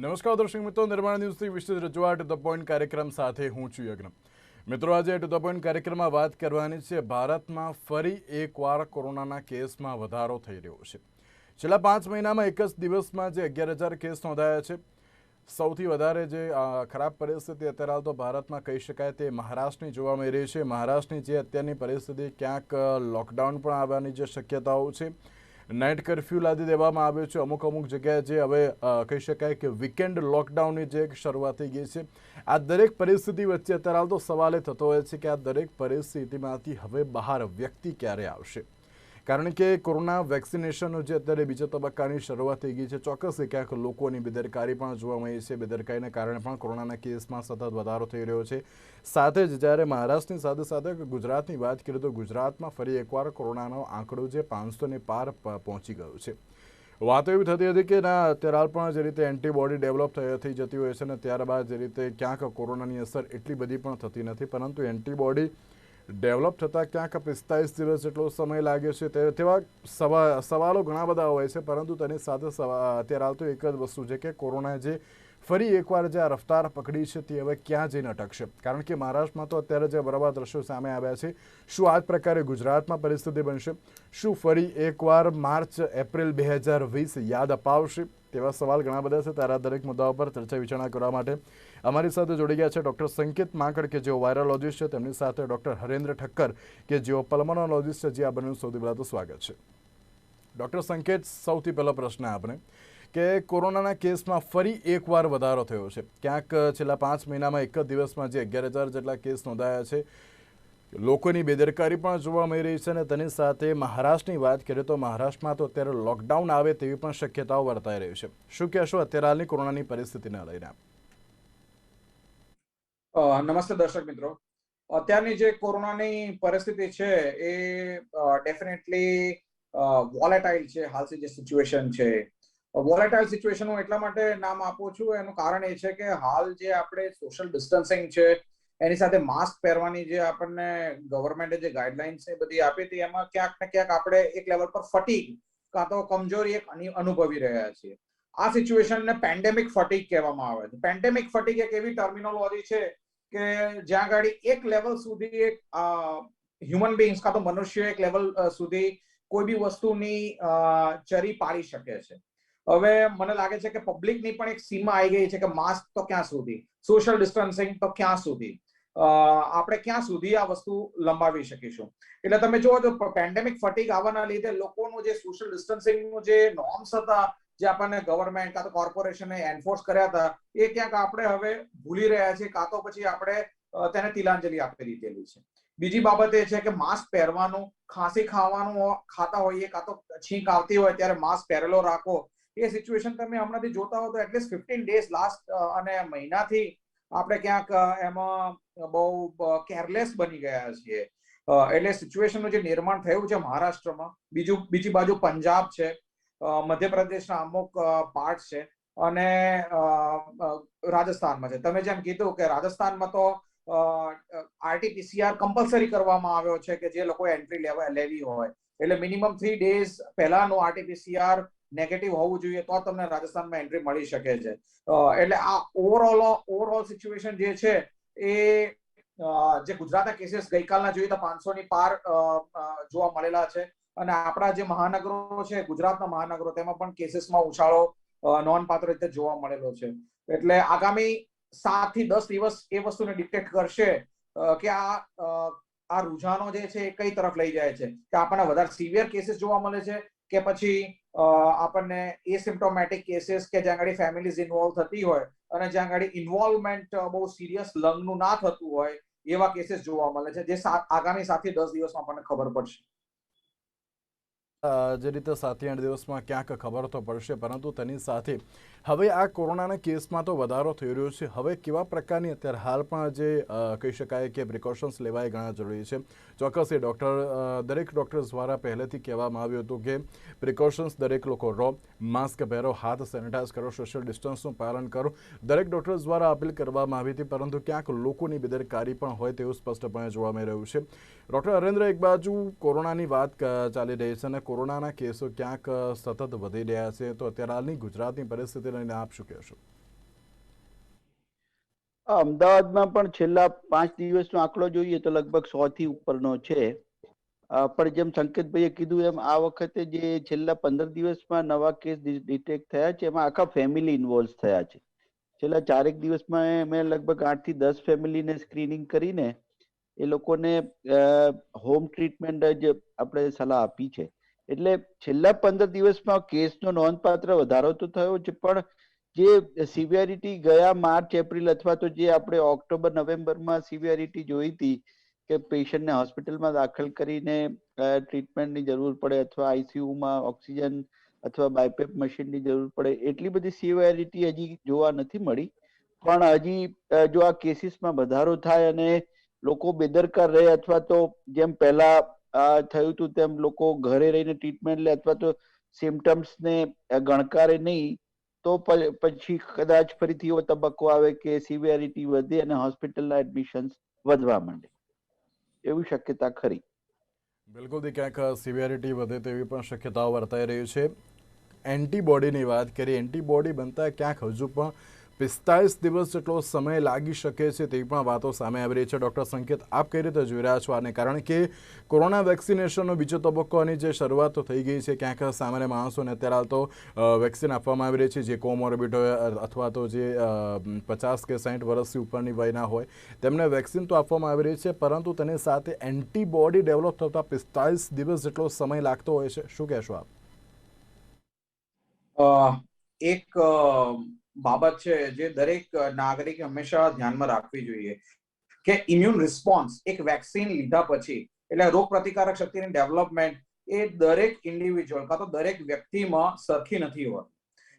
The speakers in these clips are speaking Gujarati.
નમસ્કાર દર્શક મિત્રો, નિર્માણ ન્યૂઝથી વિશેષ રજૂઆત ધ પોઈન્ટ કાર્યક્રમ સાથે હું છું યજ્ઞ. મિત્રો, આજે ધ પોઈન્ટ કાર્યક્રમમાં વાત કરવાની છે. ભારતમાં ફરી એકવાર કોરોનાના કેસમાં વધારો થઈ રહ્યો છે. છેલ્લા 5 મહિનામાં એક જ દિવસમાં જે 11,000 કેસ નોંધાયા છે. સૌથી વધારે જે ખરાબ પરિસ્થિતિ અત્યારે હાલ તો ભારતમાં કહી શકાય તે મહારાષ્ટ્રની જોવા મળી રહી છે. મહારાષ્ટ્રની જે અત્યારની પરિસ્થિતિ, ક્યાંક લોકડાઉન પણ આવવાની જે શક્યતાઓ છે. નાઇટ કર્ફ્યુ લાદી દેવામાં આવ્યો છે. અમુક જગ્યાએ જે હવે કહી શકાય કે વીકેન્ડ લોકડાઉનની જે શરૂઆત થઈ ગઈ છે. આ દરેક પરિસ્થિતિ વચ્ચે અત્યારે હાલ તો સવાલ એ થતો હોય છે કે આ દરેક પરિસ્થિતિમાંથી હવે બહાર વ્યક્તિ ક્યારે આવશે? કારણ કે કોરોના વેક્સિનેશનનો જે અત્યારે બીજા તબક્કાની શરૂઆત થઈ ગઈ છે, ચોક્કસ ક્યાંક લોકોની બેદરકારી પણ જોવા મળી છે. બેદરકારીને કારણે પણ કોરોનાના કેસમાં સતત વધારો થઈ રહ્યો છે. સાથે જ જ્યારે મહારાષ્ટ્રની સાથે સાથે ગુજરાતની વાત કરીએ તો ગુજરાતમાં ફરી એકવાર કોરોનાનો આંકડો જે 500ને પાર પહોંચી ગયો છે. વાતો એવી થતી હતી કે ના, અત્યારે હાલ પણ જે રીતે એન્ટીબોડી ડેવલપ થઈ જતી હોય છે ને ત્યારબાદ જે રીતે ક્યાંક કોરોનાની અસર એટલી બધી પણ થતી નથી, પરંતુ એન્ટીબોડી ડેવલપ થતાં ક્યાંક 45 દિવસ જેટલો સમય લાગે છે. તેવા સવાલો ઘણા બધા હોય છે, પરંતુ તેની સાથે અત્યારે હાલ તો એક જ વસ્તુ છે કે કોરોના જે ફરી એકવાર જે આ રફતાર પકડી છે તે હવે ક્યાં જઈને અટકશે? કારણ કે મહારાષ્ટ્રમાં તો અત્યારે જે બરાબર દ્રશ્યો સામે આવ્યા છે, શું આ જ પ્રકારે ગુજરાતમાં પરિસ્થિતિ બનશે? શું ફરી એકવાર માર્ચ એપ્રિલ 2020 યાદ અપાવશે? તેવા સવાલ ઘણા બધા છે. તારા દરેક મુદ્દાઓ પર ચર્ચા વિચારણા કરવા માટે અમારી સાથે જોડી ગયા છે ડૉક્ટર સંકેત માંકડ, કે જેઓ વાયરોલોજીસ્ટ છે. તેમની સાથે ડૉક્ટર હરેન્દ્ર ઠક્કર, કે જેઓ પલ્મોનોલોજીસ્ટ છે. જે આ બંનેનું સૌથી પહેલાં તો સ્વાગત છે. ડૉક્ટર સંકેત, સૌથી પહેલો પ્રશ્ન આપને કે કોરોનાના કેસમાં ફરી એકવાર વધારો થયો છે. ક્યાંક છેલ્લા 5 મહિનામાં એક જ દિવસમાં જે 11,000 જેટલા કેસ નોંધાયા છે. લોકોની બેદરકારી પણ જોવા મળી રહી છે. અને તેની સાથે મહારાષ્ટ્રની વાત કરીએ તો મહારાષ્ટ્રમાં તો અત્યારે લોકડાઉન આવે તેવી પણ શક્યતાઓ વર્તાઈ રહી છે. શું કહેશો અત્યારે હાલની કોરોનાની પરિસ્થિતિને લઈને? નમસ્તે દર્શક મિત્રો. અત્યારની જે કોરોનાની પરિસ્થિતિ છે એ ડેફિનેટલી વોલેટાઇલ છે. હાલની જે સિચ્યુએશન છે, વોલેટાઇલ સિચ્યુએશન હું એટલા માટે નામ આપું છું, એનું કારણ એ છે કે હાલ જે આપણે સોશિયલ ડિસ્ટન્સિંગ છે એની સાથે માસ્ક પહેરવાની જે આપણને ગવર્મેન્ટે જે ગાઈડલાઇન્સ છે બધી આપી હતી, એમાં ક્યાંક ને ક્યાંક આપણે એક લેવલ પર ફટીગ કાં તો કમજોરી એક અનુભવી રહ્યા છીએ. આ સિચ્યુએશનને પેન્ડેમિક ફટીગ કહેવામાં આવે છે. પેન્ડેમિક ફટીગ એક એવી ટર્મિનોલોજી છે કે જ્યાં ગાડી એક લેવલ સુધી એક હ્યુમન બીંગ્સ કાં તો મનુષ્ય એક લેવલ સુધી કોઈ બી વસ્તુની ચરી પાડી શકે છે. હવે મને લાગે છે કે પબ્લિકની પણ એક સીમા આવી ગઈ છે કે માસ્ક તો ક્યાં સુધી, સોશિયલ ડિસ્ટન્સિંગ તો ક્યાં સુધી, આપણે ક્યાં સુધી આ વસ્તુ લંબાવી શકીશું. એટલે તમે જુઓ તો પેન્ડેમિક ફટીગ આવવાના લીધે લોકોનું જે સોશિયલ ડિસ્ટન્સિંગનું જે નોર્મ્સ હતા, જે આપણને ગવર્મેન્ટ કાં તો કોર્પોરેશને એન્ફોર્સ કર્યા હતા, એ ક્યાંક આપણે હવે ભૂલી રહ્યા છીએ, કાં તો પછી આપણે તેને તિલાંજલિ આપી દીધેલી છે. બીજી બાબત એ છે કે માસ્ક પહેરવાનું, ખાંસી ખાતા હોઈએ કાં તો છીંક આવતી હોય ત્યારે માસ્ક પહેરેલો રાખો. એ સિચ્યુએશન તમે હમણાંથી જોતા હો તો એટલીસ્ટ 15 ડેઝ લાસ્ટ અને મહિનાથી આપણે ક્યાંક એમાં બહુ કેરલેસ બની ગયા છીએ. એટલે સિચ્યુએશનનું જે નિર્માણ થયું છે મહારાષ્ટ્રમાં, બીજી બાજુ પંજાબ છે, મધ્યપ્રદેશના અમુક પાર્ટ છે, અને રાજસ્થાનમાં છે. તમે જેમ કીધું કે રાજસ્થાનમાં તો આરટીપીસીઆર કમ્પલસરી કરવામાં આવ્યો છે કે જે લોકો એન્ટ્રી લેવી હોય એટલે મિનિમમ 3 ડેઝ પહેલાનું આરટીપીસીઆર નેગેટિવ હોવું જોઈએ તો તમને રાજસ્થાનમાં એન્ટ્રી મળી શકે છે. એટલે આ ઓવરઓલ સિચ્યુએશન જે છે એ જે ગુજરાતના કેસીસ ગઈકાલના જોઈએ તો 500ની પાર જોવા મળેલા છે. અને આપણા જે મહાનગરો છે, ગુજરાતના મહાનગરો, તેમાં પણ કેસીસમાં ઉછાળો નોંધપાત્ર રીતે જોવા મળેલો છે. એટલે આગામી 7 થી 10 દિવસ એ વસ્તુને ડિટેક્ટ કરશે કે આ રૂઝાનો જે છે એ કઈ તરફ લઈ જાય છે, કે આપણને વધારે સિવિયર કેસીસ જોવા મળે છે કે પછી આપણને એસિમ્પ્ટોમેટિક કેસીસ કે જ્યાં આગળ ફેમિલીઝ ઇન્વોલ્વ થતી હોય અને જ્યાં આગળ ઇન્વોલ્વમેન્ટ બહુ સિરિયસ લંગનું ના થતું હોય એવા કેસીસ જોવા મળે છે, જે આગામી 7 થી 10 દિવસમાં આપણને ખબર પડશે. જે રીતે 7 થી 8 દિવસમાં ક્યાંક ખબર તો પડશે, પરંતુ તેની સાથે હવે આ કોરોનાના કેસમાં તો વધારો થઈ રહ્યો છે. હવે કેવા પ્રકારની અત્યારે હાલ પણ જે કહી શકાય કે પ્રિકોશન્સ લેવા એ ઘણા જરૂરી છે. ચોક્કસ એ દરેક ડૉક્ટર્સ દ્વારા પહેલેથી કહેવામાં આવ્યું હતું કે પ્રિકોશન્સ દરેક લોકો લો, માસ્ક પહેરો, હાથ સેનિટાઈઝ કરો, સોશિયલ ડિસ્ટન્સનું પાલન કરો. દરેક ડૉક્ટર્સ દ્વારા અપીલ કરવામાં આવી હતી, પરંતુ ક્યાંક લોકોની બેદરકારી પણ હોય તેવું સ્પષ્ટપણે જોવા મળી રહ્યું છે. ડૉક્ટર હરેન્દ્ર, એક બાજુ કોરોનાની વાત ચાલી રહી છે અને કોરોનાના કેસો ક્યાંક સતત વધી રહ્યા છે, તો અત્યારે હાલની ગુજરાતની પરિસ્થિતિ લઈને આપ શું કહેશો? અમદાવાદમાં પણ છેલ્લા 5 દિવસનો આંકડો જોઈએ તો લગભગ 100 થી ઉપરનો છે. પણ જેમ સંકેતભાઈએ કીધું એમ આ વખતે જે છેલ્લા 15 દિવસમાં નવા કેસ ડિટેક્ટ થયા છે એમાં આખા ફેમિલી ઇન્વોલ્વ થયા છે. છેલ્લા 4 દિવસમાં મેં લગભગ 8 થી 10 ફેમિલીને સ્ક્રીનિંગ કરીને એ લોકોને હોમ ટ્રીટમેન્ટ જ આપણે સલાહ આપી છે. એટલે છેલ્લા 15 દિવસમાં કેસનો નોંધપાત્ર વધારો તો થયો છે, પણ જે સિવિયરિટી ગયા માર્ચ એપ્રિલ અથવા તો જે આપણે ઓક્ટોબર નવેમ્બરમાં સિવિયરિટી જોઈ હતી કે પેશન્ટને હોસ્પિટલમાં દાખલ કરીને ટ્રીટમેન્ટની જરૂર પડે અથવા આઈસીયુમાં ઓક્સિજન અથવા બાયપેપ મશીનની જરૂર પડે, એટલી બધી સિવિયરિટી હજી જોવા નથી મળી. પણ હજી જો આ કેસીસમાં વધારો થાય અને લોકો બેદરકાર રહે અથવા તો જેમ પહેલા થયું હતું તેમ લોકો ઘરે રહીને ટ્રીટમેન્ટ લે અથવા તો સિમ્ટમ્સને ગણકારે નહીં, તો પછી કદાચ ફરીથી એવો તબક્કો આવે કે સિવિયરિટી વધે અને હોસ્પિટલના એડમિશન્સ વધવા માંડે, એવી શક્યતા ખરી. બિલકુલ ક્યાંક સિવિયરિટી વધે તેવી પણ શક્યતાઓ વર્તાઈ રહી છે. એન્ટીબોડીની વાત કરીએ, એન્ટીબોડી બનતા ક્યાંક હજુ પણ 45 દિવસ જેટલો સમય લાગી શકે છે તેવી પણ વાતો સામે આવી રહી છે. ડૉક્ટર સંકેત, આપ કઈ રીતે જોઈ રહ્યા છો આને? કારણ કે કોરોના વેક્સિનેશનનો બીજો તબક્કોની જે શરૂઆત તો થઈ ગઈ છે, ક્યાંક સામાન્ય માણસોને અત્યારે હાલ તો વેક્સિન આપવામાં આવી રહી છે જે કોમોર્બિડ હોય અથવા તો જે 50 કે 60 વર્ષથી ઉપરની વયના હોય તેમને વેક્સિન તો આપવામાં આવી રહી છે, પરંતુ તેની સાથે એન્ટીબોડી ડેવલપ થતા 45 દિવસ જેટલો સમય લાગતો હોય છે. શું કહેશો આપ? એક બાબત છે જે દરેક નાગરિકે હંમેશા ધ્યાનમાં રાખવી જોઈએ કે ઇમ્યુન રિસ્પોન્સ એક વેક્સિન લીધા પછી એટલે રોગ પ્રતિકારક શક્તિની ડેવલપમેન્ટ એ દરેક ઇન્ડિવિજ્યુઅલ કાં તો દરેક વ્યક્તિમાં સરખી નથી હોતી.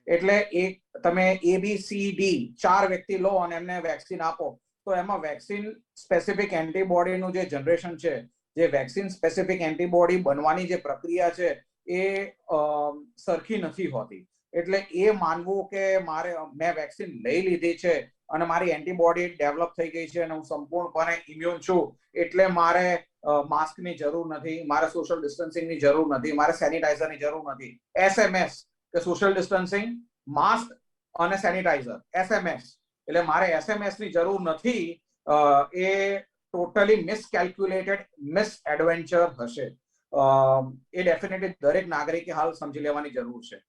એટલે એક તમે ABCD 4 વ્યક્તિ લો અને એમને વેક્સિન આપો તો એમાં વેક્સિન સ્પેસિફિક એન્ટીબોડીનું જે જનરેશન છે, જે વેક્સિન સ્પેસિફિક એન્ટીબોડી બનવાની જે પ્રક્રિયા છે એ સરખી નથી હોતી. એટલે એ માનવું કે મેં વેક્સિન લઈ લીધી છે અને મારી એન્ટીબોડી ડેવલપ થઈ ગઈ છે અને હું સંપૂર્ણપણે ઇમ્યુન છું એટલે મારે માસ્કની જરૂર નથી, મારે સોશિયલ ડિસ્ટન્સિંગની જરૂર નથી, મારે સેનિટાઈઝરની જરૂર નથી. SMS કે સોશિયલ ડિસ્ટન્સિંગ, માસ્ક અને સેનિટાઈઝર, SMS એટલે મારે SMS ની જરૂર નથી, એ ટોટલી મિસકેલ્ક્યુલેટેડ મિસએડવેન્ચર હશે. એ ડેફિનેટલી દરેક નાગરિકે હાલ સમજી લેવાની જરૂર છે.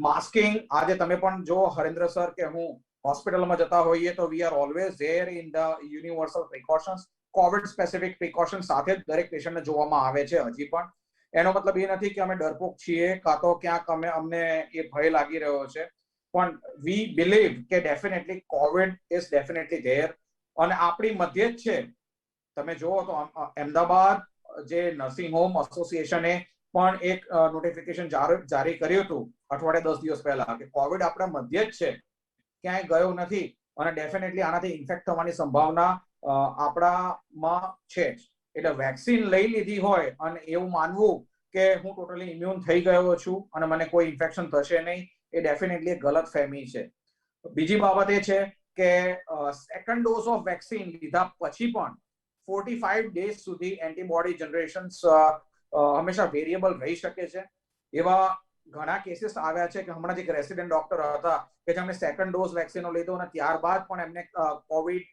માસ્કિંગ આજે તમે પણ જો હરેન્દ્ર સર કે હું હોસ્પિટલમાં જતા હોઈએ તો we are always there in the universal precautions, Covid specific precaution સાથે જ દરેક પેશન્ટને જોવામાં આવે છે હજી પણ. એનો મતલબ એ નથી કે અમે ડરપોક છીએ કાં તો ક્યાંક અમને એ ભય લાગી રહ્યો છે, પણ વી બિલીવ કે definitely Covid is definitely there અને આપણી મધ્ય જ છે. તમે જુઓ તો અમદાવાદ જે નર્સિંગ હોમ એસોસિએશને પણ એક નોટિફિકેશન જારી કર્યું હતું અઠવાડિયે 10 દિવસ પહેલા કે કોવિડ આપણા મધ્ય જ છે, ક્યાંય ગયો નથી અને ડેફિનેટલી આનાથી ઇન્ફેક્ટ થવાની સંભાવના આપણામાં છે જ. એટલે વેક્સિન લઈ લીધી હોય અને એવું માનવું કે હું ટોટલી ઇમ્યુન થઈ ગયો છું અને મને કોઈ ઇન્ફેક્શન થશે નહીં, એ ડેફિનેટલી એક ગલત ફહેમી છે. બીજી બાબત એ છે કે સેકન્ડ ડોઝ ઓફ વેક્સિન લીધા પછી પણ 45 ડેઝ સુધી એન્ટીબોડી જનરેશન્સ હંમેશા વેરિયેબલ રહી શકે છે. એવા ઘણા કેસીસ આવ્યા છે કે હમણાં જ એક રેસિડેન્ટ ડોક્ટર હતા કે જેમણે સેકન્ડ ડોઝ વેક્સિનો લીધો અને ત્યારબાદ પણ એમને કોવિડ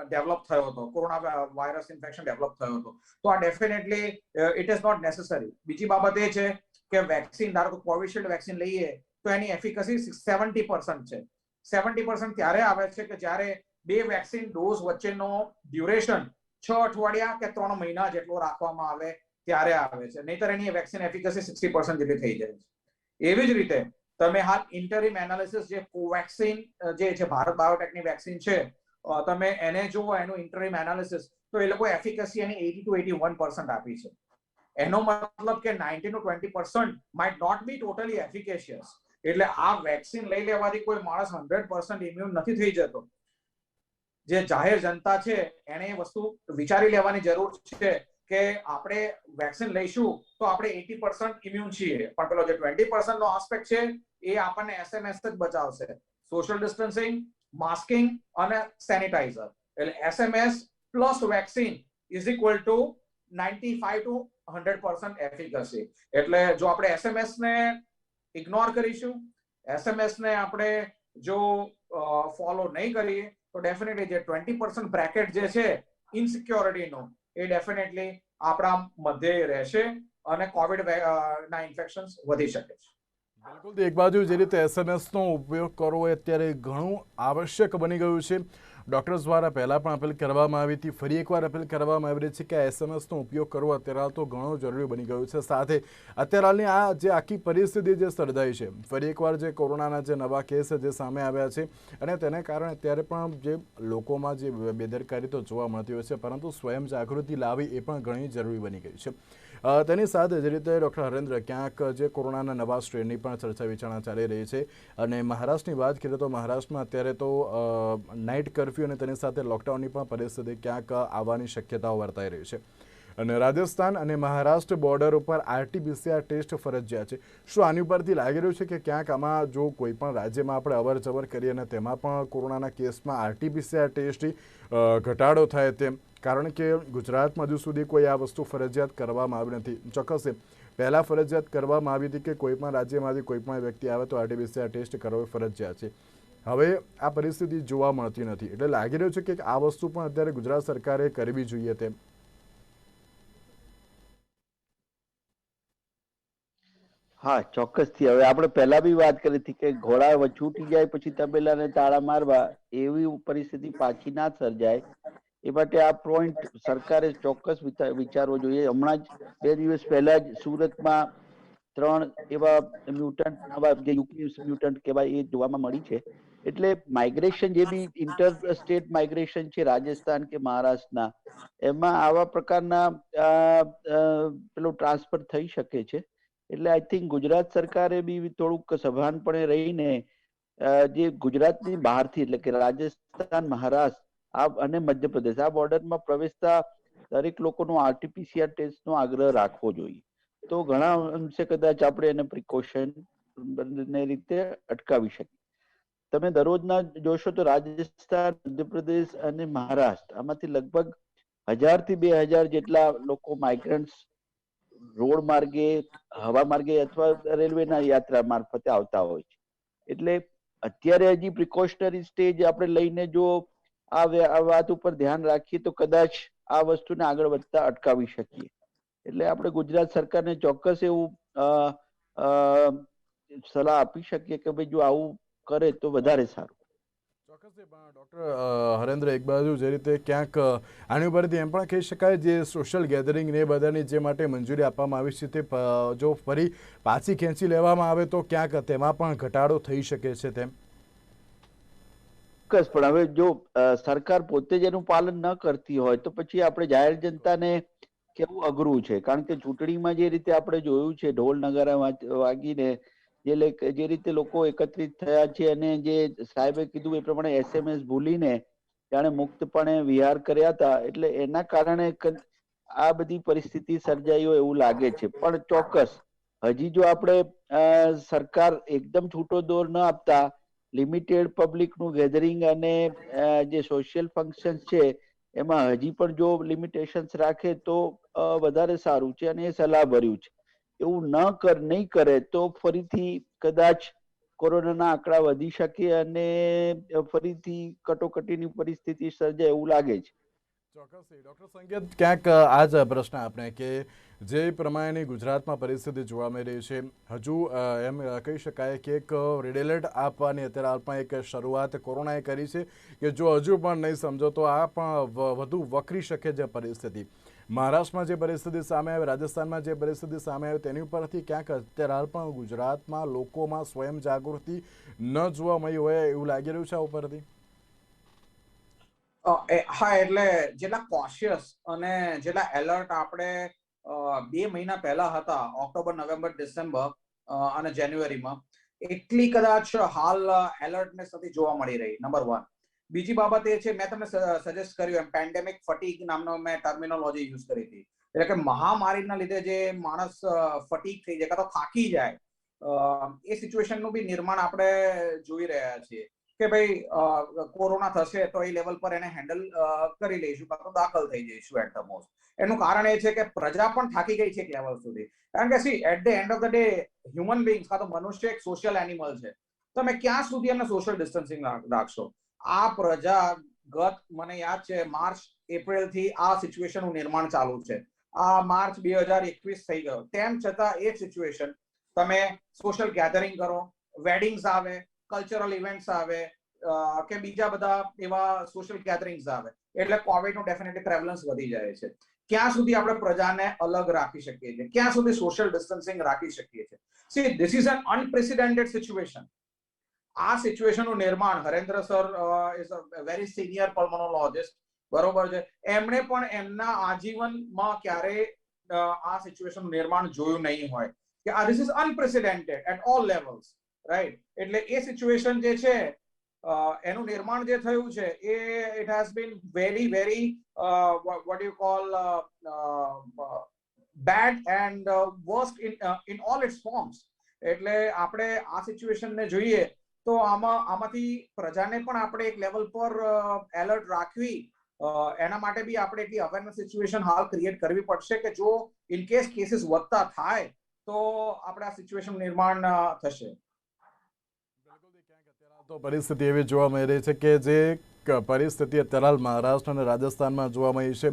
ડેવલપ થયો હતો, કોરોના વાયરસ ઇન્ફેક્શન ડેવલપ થયો હતો. તો આ definitely it is not necessary. બીજી બાબત એ છે કે વેક્સિન, ધારો કે કોવિશિલ્ડ વેક્સિન લઈએ તો એની એફિકસી 70% છે. 70% ત્યારે આવે છે કે જ્યારે 2 વેક્સિન ડોઝ વચ્ચેનો ડ્યુરેશન 6 અઠવાડિયા કે 3 મહિના જેટલો રાખવામાં આવે ત્યારે આવે છે, નહીતર એની વેક્સિન એફિકસી 60% જેટલી થઈ જાય છે. એવી જ રીતે તમે હાલ ઇન્ટરિમ એનાલિસિસ જે કોવેક્સિન જે છે ભારત બાયોટેકની વેક્સિન છે, તમે એને જુઓ એનું ઇન્ટરિમ એનાલિસિસ તો એ લોકો એફિકસી એની 80 to 81% આપી છે. એનો મતલબ કે 19 to 20% might not be totally efficacious. એટલે આ વેક્સિન લઈ લેવાથી કોઈ માણસ 100% ઇમ્યુન નથી થઈ જતો. જે જાહેર જનતા છે એને એ વસ્તુ વિચારી લેવાની જરૂર છે કે આપણે વેક્સિન લઈશું તો આપણે 80% ઇમ્યુન છીએ, પણ પેલો જે 20% નો આસ્પેક્ટ છે એ આપણને SMS જ બચાવશે. સોશિયલ ડિસ્ટન્સિંગ, માસ્કિંગ અને સેનિટાઈઝર. એટલે SMS plus vaccine is equal to 95 to 100% એફિકસી. એટલે જો આપણે SMS ને ઇગ્નોર કરીશું, SMS ને આપણે જો ફોલો નહીં કરીએ તો ડેફિનેટલી જે 20% બ્રેકેટ જે છે ઇનસિક્યોરિટીનું એ ડેફિનેટલી આપણા મધ્યે રહેશે અને કોવિડ ના ઇન્ફેક્શન્સ વધી શકે છે. બિલકુલ. એક બાજુ જે રીતે એસએમએસનો ઉપયોગ કરવો એ અત્યારે ઘણું આવશ્યક બની ગયું છે. ડૉક્ટર્સ દ્વારા પહેલાં પણ અપીલ કરવામાં આવી હતી, ફરી એકવાર અપીલ કરવામાં આવી રહી છે કે એસએમએસનો ઉપયોગ કરવો અત્યારે હાલ તો ઘણો જરૂરી બની ગયું છે. સાથે અત્યારે હાલની આ જે આખી પરિસ્થિતિ જે સર્જાઈ છે, ફરી એકવાર જે કોરોનાના જે નવા કેસ જે સામે આવ્યા છે અને તેને કારણે અત્યારે પણ જે લોકોમાં જે બેદરકારી તો જોવા મળતી હોય છે, પરંતુ સ્વયં જાગૃતિ લાવવી એ પણ ઘણી જરૂરી બની ગઈ છે. તેની સાથે જે રીતે ડૉક્ટર હરેન્દ્ર, ક્યાંક જે કોરોનાના નવા સ્ટ્રેનની પણ ચર્ચા વિચારણા ચાલી રહી છે અને મહારાષ્ટ્રની વાત કરીએ તો મહારાષ્ટ્રમાં અત્યારે તો નાઇટ કર્ફ્યુ અને તેની સાથે લોકડાઉનની પણ પરિસ્થિતિ ક્યાંક આવવાની શક્યતાઓ વર્તાઈ રહી છે અને રાજસ્થાન અને મહારાષ્ટ્ર બોર્ડર ઉપર RT-PCR ટેસ્ટ ફરજિયાત છે. શું આની ઉપરથી લાગી રહ્યું છે કે ક્યાંક આમાં જો કોઈ પણ રાજ્યમાં આપણે અવર જવર કરીએ અને તેમાં પણ કોરોનાના કેસમાં RT-PCR ટેસ્ટથી ઘટાડો થાય તેમ? કારણ કે ગુજરાતમાં હજુ સુધી કોઈ આ વસ્તુ ફરજિયાત કરવામાં આવી નથી. ચોક્કસ પહેલાં ફરજિયાત કરવામાં આવી હતી કે કોઈ પણ રાજ્યમાંથી કોઈ પણ વ્યક્તિ આવે તો RT-PCR ટેસ્ટ કરવો ફરજિયાત છે. હવે આ પરિસ્થિતિ જોવા મળતી નથી, એટલે લાગી રહ્યું છે કે આ વસ્તુ પણ અત્યારે ગુજરાત સરકારે કરવી જોઈએ તેમ. હા, ચોક્કસથી. હવે આપણે પહેલા બી વાત કરી હતી કે ઘોડા છૂટી જાય પછી તબેલાને તાળા મારવા, એવી પરિસ્થિતિ પાછી ના સર્જાય એ માટે આ પોઈન્ટ સરકારે ચોક્કસ વિચારવો જોઈએ. હમણાં જ 2 દિવસ પહેલા જ સુરતમાં 3 એવા મ્યુટન્ટ, નવા જે યુપી મ્યુટન્ટ કહેવાય, એ જોવામાં મળી છે. એટલે માઇગ્રેશન જે બી ઇન્ટર સ્ટેટ માઇગ્રેશન છે રાજસ્થાન કે મહારાષ્ટ્રના, એમાં આવા પ્રકારના પેલું ટ્રાન્સફર થઈ શકે છે. એટલે આઈ થિંક ગુજરાત સરકારે બી થોડુંક સભાનપણે રહીને જે ગુજરાતની બહારથી એટલે કે રાજસ્થાન, મહારાષ્ટ્ર અને મધ્યપ્રદેશ આ બોર્ડરમાં પ્રવેશતા દરેક લોકોનો RT-PCR ટેસ્ટનો આગ્રહ રાખવો જોઈએ. તો ઘણા અંશે કદાચ આપણે એને પ્રિકોશન રીતે અટકાવી શકીએ. તમે દરરોજના જોશો તો રાજસ્થાન, મધ્યપ્રદેશ અને મહારાષ્ટ્ર આમાંથી લગભગ 1000 થી 2000 જેટલા લોકો માઇગ્રન્ટ્સ રોડ માર્ગે, હવા માર્ગે અથવા રેલવેના યાત્રા મારફતે આવતા હોય છે. એટલે અત્યારે હજી પ્રિકોશનરી સ્ટેજ આપણે લઈને જો આ વાત ઉપર ધ્યાન રાખીએ તો કદાચ આ વસ્તુને આગળ વધતા અટકાવી શકીએ. એટલે આપણે ગુજરાત સરકારને ચોક્કસ એવું સલાહ આપી શકીએ કે ભાઈ જો આવું કરે તો વધારે સારું. ચોક્કસથી. પણ ડૉક્ટર હરેન્દ્ર, એક બાજુ જે રીતે ક્યાંક આની ઉપરથી એમ પણ કહી શકાય જે સોશિયલ ગેધરિંગ ને બધાની જે માટે મંજૂરી આપવામાં આવી છે તે જો ફરી પાછી ખેંચી લેવામાં આવે તો ક્યાંક તેમાં પણ ઘટાડો થઈ શકે છે તેમ? ચોક્કસ. પણ હવે જો સરકાર પોતે જ એનું પાલન ન કરતી હોય તો પછી આપણે જાહેર જનતાને કેવું અઘરું છે. કારણ કે ચૂંટણીમાં જે રીતે આપણે જોયું છે ઢોલ નગારા વાગીને જે રીતે લોકો એકત્રિત થયા છે અને જે સાહેબે કીધું એ પ્રમાણે SMS ભૂલીને જાણે મુક્તપણે વિહાર કર્યા હતા, એટલે એના કારણે આ બધી પરિસ્થિતિ સર્જાઈ હોય એવું લાગે છે. પણ ચોક્કસ હજી જો આપણે સરકાર એકદમ છૂટો દોર ન આપતા લિમિટેડ પબ્લિકનું ગેધરિંગ અને જે સોશિયલ ફંક્શન છે એમાં હજી પણ જો લિમિટેશન્સ રાખે તો વધારે સારું છે અને એ સલાહભર્યું છે. એવું નહીં કરે તો ફરીથી કદાચ કોરોનાના આંકડા વધી શકે અને ફરીથી કટોકટીની પરિસ્થિતિ સર્જાય એવું લાગે છે. ચોક્કસથી. ડૉક્ટર સંકેત, ક્યાંક આ જ પ્રશ્ન આપણે કે જે પ્રમાણેની ગુજરાતમાં પરિસ્થિતિ જોવા મળી રહી છે, હજુ એમ કહી શકાય કે એક રેડ એલર્ટ આપવાની અત્યારે હાલમાં એક શરૂઆત કોરોનાએ કરી છે કે જો હજુ પણ નહીં સમજો તો આ પણ વધુ વકરી શકે છે પરિસ્થિતિ. મહારાષ્ટ્રમાં જે પરિસ્થિતિ સામે આવી, રાજસ્થાનમાં જે પરિસ્થિતિ સામે આવી, તેની ઉપરથી ક્યાંક અત્યારે હાલ પણ ગુજરાતમાં લોકોમાં સ્વયં જાગૃતિ ન જોવા મળી હોય એવું લાગી રહ્યું છે આ ઉપરથી? હા, એટલે જેટલા કોશિયસ અને જેટલા એલર્ટ આપણે 2 મહિના પહેલા હતા, ઓક્ટોબર, નવેમ્બર, ડિસેમ્બર અને જાન્યુઆરીમાં, એટલી કદાચ હાલ એલર્ટનેસ નથી જોવા મળી રહી. નંબર 1. બીજી બાબત એ છે, મેં તમને સજેસ્ટ કર્યું એમ પેન્ડેમિક ફટીગ નામનો મેં ટર્મિનોલોજી યુઝ કરી હતી. એટલે કે મહામારીના લીધે જે માણસ ફટીગ થઈ જાય, કાં તો થાકી જાય, એ સિચ્યુએશનનું બી નિર્માણ આપણે જોઈ રહ્યા છીએ કે ભાઈ કોરોના થશે તો એ લેવલ પર એને હેન્ડલ કરી લઈશું, કાં તો દાખલ થઈ જઈશું એટ ધ મોસ્ટ. એનું કારણ એ છે કે પ્રજા પણ થાકી ગઈ છે એક લેવલ સુધી. કારણ કે see at the end of the day human beings, કાં તો મનુષ્ય એક સોશિયલ એનિમલ છે. તમે ક્યાં સુધી એમને સોશિયલ ડિસ્ટન્સિંગ રાખશો? આ પ્રજાગત મને યાદ છે માર્ચ એપ્રિલ થી આ સિચ્યુએશનનું નિર્માણ ચાલુ છે. આ માર્ચ 2021 થઈ ગયો, તેમ છતાં એ સિચ્યુએશન તમે સોશિયલ ગેધરિંગ કરો, વેડિંગ્સ આવે, કલ્ચરલ ઇવેન્ટ્સ આવે કે બીજા બધા એવા સોશિયલ ગેધરિંગ્સ આવે એટલે કોવિડનું ડેફિનેટલી પ્રેવલન્સ વધી જાય છે. ક્યાં સુધી આપણે પ્રજાને અલગ રાખી શકીએ છીએ? ક્યાં સુધી સોશિયલ ડિસ્ટન્સિંગ રાખી શકીએ છીએ? See this is an unprecedented situation. આ સિચ્યુએશનનું નિર્માણ Harendra sir is a very senior પલ્મોનોલોજિસ્ટ, બરોબર છે. એમણે પણ એમના આજીવનમાં ક્યારે આ સિચ્યુએશનનું નિર્માણ જોયું નહીં હોય કે આ this is unprecedented at all levels, right? એટલે એ સિચ્યુએશન જે છે એનું નિર્માણ જે થયું છે એ it has been very very what do you call bad and worst in all its forms. એટલે આપણે આ સિચ્યુએશનને જોઈએ તો આમાંથી પ્રજાને પણ આપણે એક લેવલ પર એલર્ટ રાખવી, એના માટે બી આપણે એટલી અવેરનેસ સિચ્યુએશન હાલ ક્રિએટ કરવી પડશે કે જો ઇન કેસ કેસીસ વધતા થાય તો આપણે આ સિચ્યુએશન નિર્માણ થશે. તો પરિસ્થિતિ એવી જોવા મળી રહી છે કે જે પરિસ્થિતિ અત્યારે હાલ મહારાષ્ટ્ર અને રાજસ્થાનમાં જોવા મળી છે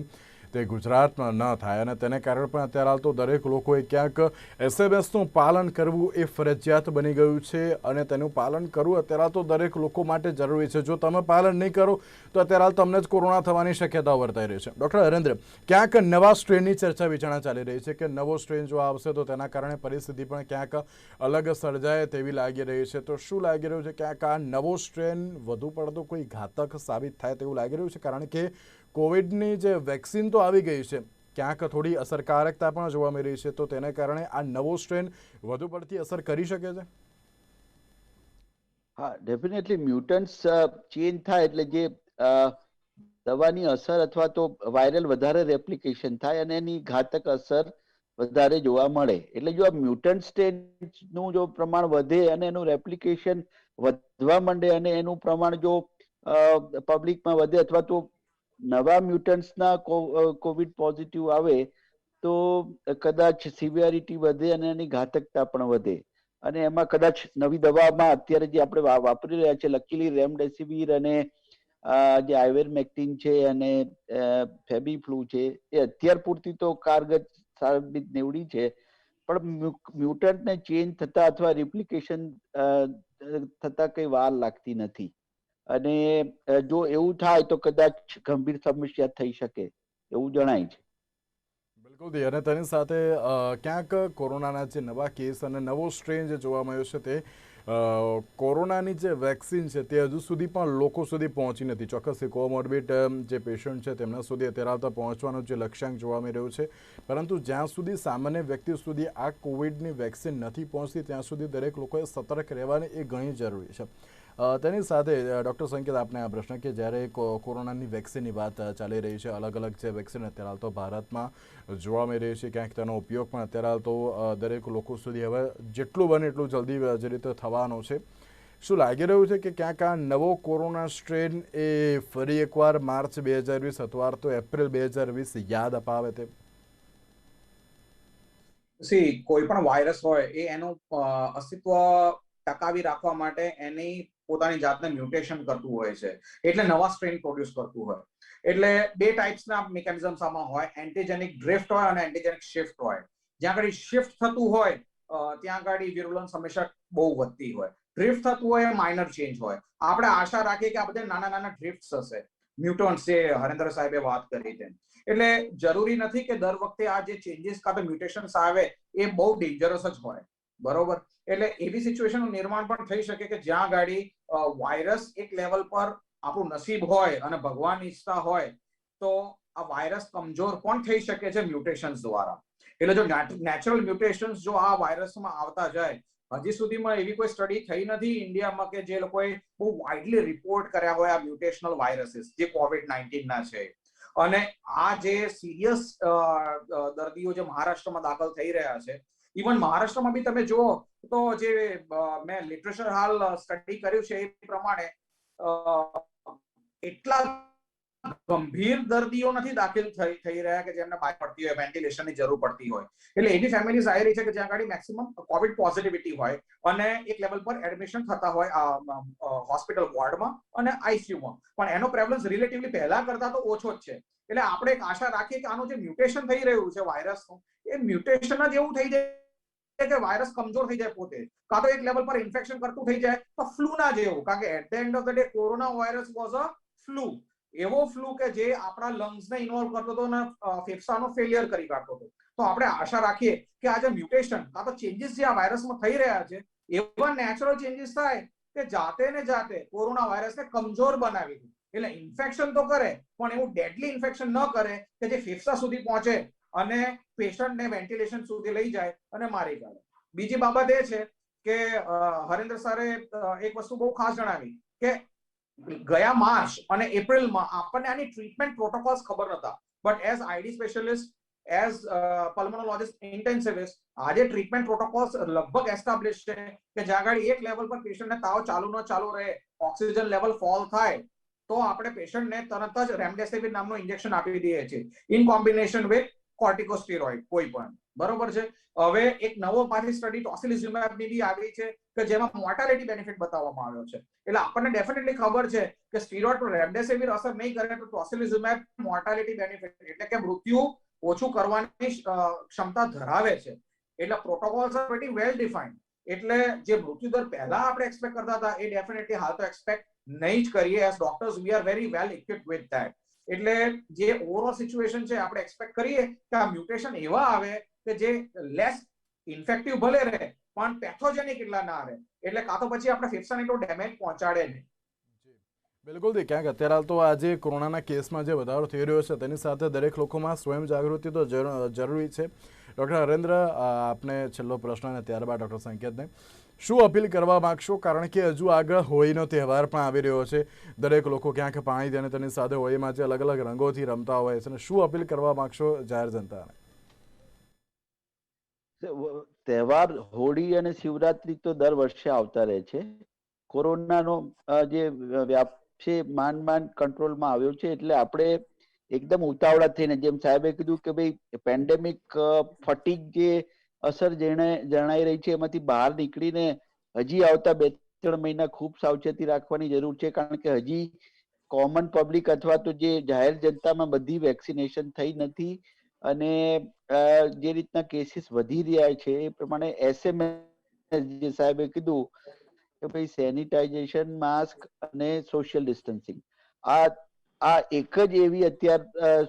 તે ગુજરાતમાં ન થાય અને તેને કારણે પણ અત્યારે હાલ તો દરેક લોકોએ ક્યાંક એસએમએસનું પાલન કરવું એ ફરજિયાત બની ગયું છે અને તેનું પાલન કરવું અત્યારે હાલ તો દરેક લોકો માટે જરૂરી છે. જો તમે પાલન નહીં કરો તો અત્યારે હાલ તમને જ કોરોના થવાની શક્યતાઓ વર્તાઈ રહી છે. ડૉક્ટર હરેન્દ્ર, ક્યાંક નવા સ્ટ્રેનની ચર્ચા વિચારણા ચાલી રહી છે કે નવો સ્ટ્રેન જો આવશે તો તેના કારણે પરિસ્થિતિ પણ ક્યાંક અલગ સર્જાય તેવી લાગી રહી છે. તો શું લાગી રહ્યું છે? ક્યાંક આ નવો સ્ટ્રેન વધુ પડતો કોઈ ઘાતક સાબિત થાય તેવું લાગી રહ્યું છે? કારણ કે કોવિડની જે વેક્સિન તો આવી ગઈ છે, ક્યાંક થોડી અસરકારકતા પણ જોવા મળી રહી છે, તો તેને કારણે આ નવો સ્ટ્રેન વધુ પડતી અસર કરી શકે છે? હા, ડેફિનેટલી મ્યુટન્ટ્સ ચેન્જ થાય એટલે જે દવાની અસર અથવા તો વાયરલ વધારે રેપ્લિકેશન થાય અને એની ઘાતક અસર વધારે જોવા મળે. એટલે જો આ મ્યુટન્ટ સ્ટેટનું જો પ્રમાણ વધે અને એનું રેપ્લિકેશન વધવા માંડે અને એનું પ્રમાણ જો પબ્લિકમાં વધે અથવા તો નવા મ્યુટન્ટ્સના કોવિડ પોઝિટિવ આવે તો કદાચ સિવિયરિટી વધે અને એની ઘાતકતા પણ વધે. અને એમાં કદાચ નવી દવામાં અત્યારે જે આપણે વાપરી રહ્યા છે લકીલી રેમડેસિવિર અને જે આઇવેરમેક્ટિન છે અને ફેબીફ્લુ છે એ અત્યાર પૂરતી તો કારગર સાબિત નીવડી છે, પણ મ્યુટન્ટને ચેન્જ થતા અથવા રિપ્લિકેશન થતા કઈ વાર લાગતી નથી. અને જો એવું થાય તો કદાચ ગંભીર સમસ્યા થઈ શકે એવું જણાય છે. બિલકુલ. અને તેની સાથે ક્યાંક કોરોનાના જે નવા કેસ અને નવો સ્ટ્રેન જે જોવા મળ્યો છે તે કોરોનાની જે વેક્સિન છે તે હજુ સુધી પણ લોકો સુધી પહોંચી નથી. ચોક્કસ કોમોર્બિડ જે પેશન્ટ છે તેમના સુધી અત્યારે આવતા પહોંચવાનું જે લક્ષ્યાંક જોવા મળી રહ્યું છે, પરંતુ જ્યાં સુધી સામાન્ય વ્યક્તિ સુધી આ કોવિડની વેક્સિન નથી પહોંચતી ત્યાં સુધી દરેક લોકોએ સતર્ક રહેવાની એ ઘણી જરૂરી છે. તેની સાથે ડૉક્ટર સંકેત, આપને આ પ્રશ્ન કે જ્યારે કોરોનાની વેક્સિનની વાત ચાલી રહી છે, અલગ અલગ જે વેક્સિન અત્યારે હાલ તો ભારતમાં જોવા મળી રહી છે, ક્યાંક તેનો ઉપયોગ પણ અત્યારે હાલ તો દરેક લોકો સુધી હવે જેટલું બને એટલું જલ્દી જે રીતે થવાનો છે, શું લાગી રહ્યું છે કે ક્યાંક આ નવો કોરોના સ્ટ્રેન એ ફરી એકવાર માર્ચ 2020 અથવા તો એપ્રિલ 2020 યાદ અપાવે તે? કોઈ પણ વાયરસ હોય એ એનું અસ્તિત્વ ટકાવી રાખવા માટે એની પોતાની જાતને મ્યુટેશન કરતું હોય છે, એટલે નવા સ્ટ્રેન પ્રોડ્યુસ કરતું હોય. એટલે બે ટાઈપ્સના મિકેનિઝમ્સ આમાં હોય, એન્ટીજેનિક ડ્રિફ્ટ હોય અને એન્ટીજેનિક શિફ્ટ હોય. જ્યાં આગળ શિફ્ટ થતું હોય ત્યાં આગળ વિરુલન્સ હંમેશા બહુ વધતી હોય. ડ્રિફ્ટ થતું હોય માઇનર ચેન્જ હોય. આપણે આશા રાખીએ કે આ બધા નાના નાના ડ્રિફ્ટ્સ હશે, મ્યુટન્ટ્સ જે હરેન્દ્ર સાહેબે વાત કરી તેમ. એટલે જરૂરી નથી કે દર વખતે આ જે ચેન્જીસ કાં તો મ્યુટેશન્સ આવે એ બહુ ડેન્જરસ જ હોય, બરોબર? એટલે એવી સિચ્યુએશનનું નિર્માણ પણ થઈ શકે કે જ્યાં ગાડી વાયરસ એક લેવલ પર આપણું નસીબ હોય અને ભગવાન ઈચ્છતા હોય તો આ વાયરસ કમજોર પણ થઈ શકે છે મ્યુટેશન્સ દ્વારા. એટલે જો નેચરલ મ્યુટેશન્સ જો આ વાયરસમાં આવતા જાય, હજી સુધીમાં એવી કોઈ સ્ટડી થઈ નથી ઇન્ડિયામાં કે જે લોકોએ બહુ વાઇડલી રિપોર્ટ કર્યા હોય આ મ્યુટેશનલ વાયરસીસ જે કોવિડ-19 ના છે. અને આ જે સિરિયસ દર્દીઓ જે મહારાષ્ટ્રમાં દાખલ થઈ રહ્યા છે, ઇવન મહારાષ્ટ્રમાં બી તમે જુઓ તો જે મેં લિટરેચર હાલ સ્ટડી કર્યું છે એ પ્રમાણે એટલા ગંભીર દર્દીઓ નથી દાખલ થઈ રહ્યા કે જેમને બાય પડતી હોય, વેન્ટિલેશનની જરૂર પડતી હોય. એટલે એવી ફેમિલીઝ આવી રહી છે કે જ્યાં આગળ મેક્સિમમ કોવિડ પોઝિટિવિટી હોય અને એક લેવલ પર એડમિશન થતા હોય હોસ્પિટલ વોર્ડમાં અને આઈસીયુમાં, પણ એનો પ્રેવલન્સ રિલેટિવલી પહેલા કરતા તો ઓછો જ છે. એટલે આપણે એક આશા રાખીએ કે આનું જે મ્યુટેશન થઈ રહ્યું છે વાયરસનું, એ મ્યુટેશન જ એવું થઈ જાય કે વાયરસ કમજોર થઈ જાય પોતે, કાં તો એક લેવલ પર ઇન્ફેક્શન કરતું થઈ જાય તો ફ્લૂના જેવું, કારણ કે at the end of the day coronavirus was a flu, એવો ફ્લૂ કે જે આપણા લંગ્સને ઇન્વોલ્વ કરતો હતો અને ફેફસાનો ફેલિયર કરી કાઢતો હતો. તો આપણે આશા રાખીએ કે આ જે મ્યુટેશન કાં તો ચેન્જીસ જે આ વાયરસમાં થઈ રહ્યા છે એવા નેચરલ ચેન્જીસ થાય કે જાતે ને જાતે કોરોના વાયરસને કમજોર બનાવી દે. એટલે ઇન્ફેક્શન તો કરે પણ એવું ડેડલી ઇન્ફેક્શન ન કરે કે જે ફેફસા સુધી પહોંચે અને પેશન્ટને વેન્ટિલેશન સુધી લઈ જાય અને મારી કાઢે. બીજી બાબત એ છે કે હરેન્દ્ર સરે એક વસ્તુ બહુ ખાસ જણાવી કે ગયા માર્ચ અને એપ્રિલમાં આપણને આની ટ્રીટમેન્ટ પ્રોટોકોલ્સ ખબર નતા, but as ID specialist, as પલ્મોનોલોજિસ્ટ, intensivist, આજે ટ્રીટમેન્ટ પ્રોટોકોલ્સ લગભગ એસ્ટાબ્લિશ છે કે જ્યાં આગળ એક લેવલ પર પેશન્ટને તાવ ચાલુ ન ચાલુ રહે, ઓક્સિજન લેવલ ફોલ થાય તો આપણે પેશન્ટને તરત જ રેમડેસિવિર નામનું ઇન્જેક્શન આપી દઈએ છીએ ઇન કોમ્બિનેશન વિથ કોર્ટિકોસ્ટેરોઇડ કોઈ પણ. બરોબર છે. હવે એક નવો પાછી સ્ટડી ટોસિલિઝુમેબની બી આવી છે કે જેમાં મોર્ટાલિટી બેનિફિટ બતાવવામાં આવ્યો છે. એટલે આપણને ડેફિનેટલી ખબર છે કે સ્ટીરોઇડ પર રેમડેસિવિર અસર નહીં કરે તો ટોસિલિઝુમેબ મોર્ટાલિટી બેનિફિટ એટલે કે મૃત્યુ ઓછું કરવાની ક્ષમતા ધરાવે છે. એટલે પ્રોટોકોલ્સ આર પ્રીટી વેલ ડિફાઇન્ડ. એટલે જે મૃત્યુ દર પહેલા આપણે એક્સપેક્ટ કરતા હતા એ ડેફિનેટલી હાલ તો એક્સપેક્ટ નહીં જ કરીએ. As doctors we are very well equipped with that. એટલે જે ઓવરઓલ સિચ્યુએશન છે આપણે એક્સપેક્ટ કરીએ કે આ મ્યુટેશન એવા આવે કે જે લેસ ઇન્ફેક્ટિવ ભલે રહે પણ પેથોજેનિક એટલા ના રહે, એટલે કાં તો પછી આપણે ફેફસાને એટલો ડેમેજ પહોંચાડે નહીં. બિલકુલ દી, ક્યાંક અત્યારે હાલ તો આજે કોરોનાના કેસમાં જે વધારો થઈ રહ્યો છે તેની સાથે દરેક લોકોમાં સ્વયં જાગૃતિ તો જરૂરી છે. ડૉક્ટર હરેન્દ્ર, આપને છેલ્લો પ્રશ્ન અને ત્યારબાદ ડૉક્ટર સંકેતને શું અપીલ કરવા માંગશો, કારણ કે હજુ આગળ હોળીનો તહેવાર પણ આવી રહ્યો છે, દરેક લોકો ક્યાંક પાણી દે અને તેની સાથે હોળીમાં જે અલગ અલગ રંગોથી રમતા હોય છે, શું અપીલ કરવા માંગશો જાહેર જનતાને? તહેવાર હોળી અને શિવરાત્રી તો દર વર્ષે આવતા રહે છે. કોરોનાનો જે વ્યાપ છે માંડ કંટ્રોલમાં આવ્યો છે, એટલે આપણે એકદમ ઉતાવળા થઈને, જેમ સાહેબે કીધું કે ભાઈ પેન્ડેમિક ફટીગ જે અસર જણાઈ રહી છે એમાંથી બહાર નીકળીને હજી આવતા 2-3 મહિના ખૂબ સાવચેતી રાખવાની જરૂર છે, કારણ કે હજી કોમન પબ્લિક અથવા તો જે જાહેર જનતામાં બધી વેક્સિનેશન થઈ નથી અને જે રીતના કેસીસ વધી રહ્યા છે એ પ્રમાણે SMS જે સાહેબે કીધું કે ભાઈ સેનિટાઇઝેશન, માસ્ક અને સોશિયલ ડિસ્ટન્સિંગ, આ એક જ એવી અત્યાર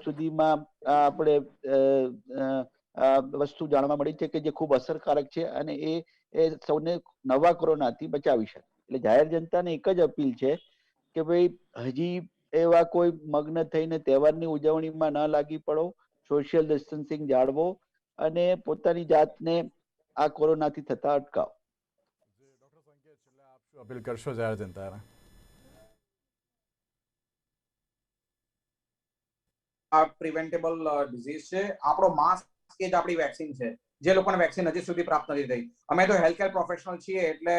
સુધીમાં આપણે વસ્તુ જાણવા મળી છે કે જે ખૂબ અસરકારક છે અને એ સૌને નવા કોરોનાથી બચાવી શકે. એટલે જાહેર જનતાને એક જ અપીલ છે કે ભાઈ હજી એવા કોઈ મગ્ન થઈને તહેવારની ઉજવણીમાં ન લાગી પડો, સોશિયલ ડિસ્ટન્સિંગ જાળવો અને પોતાની જાતને આ કોરોનાથી થતા અટકાવો. ડૉક્ટર સંકેત, છેલ્લે આપ શું અપીલ કરશો જાહેર જનતાને? આ પ્રિવેન્ટેબલ ડિઝીઝ છે. આપણો માસ્ક એ જ આપણી વેક્સિન છે. જે લોકોને વેક્સિન હજી સુધી પ્રાપ્ત નથી થઈ, અમે તો હેલ્થ કેર પ્રોફેશનલ છીએ એટલે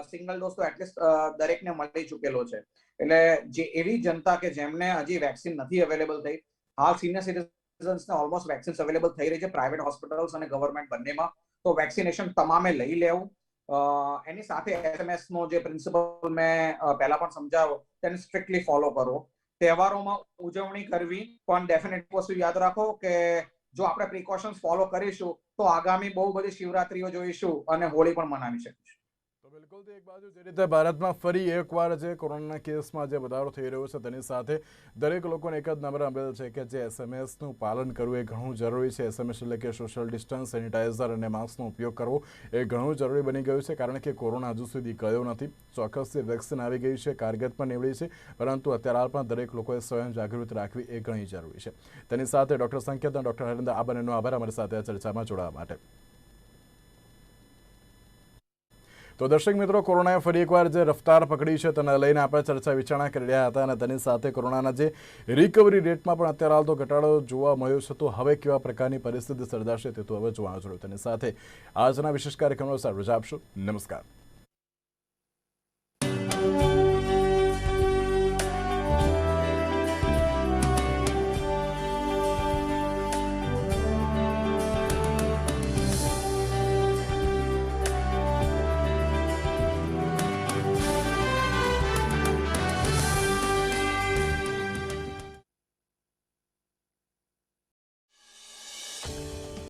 સિંગલ ડોઝ તો એટલીસ્ટ દરેકને મળી ચૂકેલો છે. એટલે જે એવી જનતા કે જેમને હજી વેક્સિન નથી અવેલેબલ થઈ, હાલ સિનિયર સિટીઝન્સને ઓલમોસ્ટ વેક્સિન અવેલેબલ થઈ રહી છે પ્રાઇવેટ હોસ્પિટલ્સ અને ગવર્મેન્ટ બંનેમાં, તો વેક્સિનેશન તમામે લઈ લેવું. એની સાથે SMS નો જે પ્રિન્સિપલ મેં પહેલા પણ સમજાવ્યો તેને સ્ટ્રિક્ટલી ફોલો કરવો. તહેવારોમાં ઉજવણી કરવી પણ ડેફિનેટ વસ્તુ યાદ રાખો કે જો આપણે પ્રિકોશન્સ ફોલો કરીશું તો આગામી બહુ બધી શિવરાત્રીઓ જોઈશું અને હોળી પણ મનાવી શકીશું. તો બિલકુલ એક બાજુ જે રીતે ભારતમાં ફરી એકવાર જે કોરોનાના કેસમાં જે વધારો થઈ રહ્યો છે તેની સાથે દરેક લોકોને એક જ નમ્ર અપીલ છે કે જે SMS નું પાલન કરવું એ ઘણું જરૂરી છે. SMS એટલે કે સોશિયલ ડિસ્ટન્સ, સેનિટાઈઝર અને માસ્કનો ઉપયોગ કરવો એ ઘણું જરૂરી બની ગયું છે, કારણ કે કોરોના હજુ સુધી ગયો નથી. ચોક્કસ વેક્સિન આવી ગઈ છે, કારગત પણ નીવડી છે, પરંતુ અત્યારે હાલ પણ દરેક લોકોએ સ્વયં જાગૃતિ રાખવી એ ઘણી જરૂરી છે. તેની સાથે ડૉક્ટર સંકેત અને ડૉક્ટર હરેન્દ્ર, આ બંનેનો આભાર અમારી સાથે આ ચર્ચામાં જોડાવા માટે. તો દર્શક મિત્રો, કોરોનાએ ફરી એકવાર જે રફતાર પકડી છે તેને લઈને આપણે ચર્ચા વિચારણા કરી રહ્યા હતા અને તેની સાથે કોરોનાના જે રિકવરી રેટમાં પણ અત્યારે હાલ તો ઘટાડો જોવા મળ્યો છે. તો હવે કેવા પ્રકારની પરિસ્થિતિ સર્જાશે તે તો હવે જોવાનું જોયું. તેની સાથે આજના વિશેષ કાર્યક્રમનો રજા આપશો. નમસ્કાર.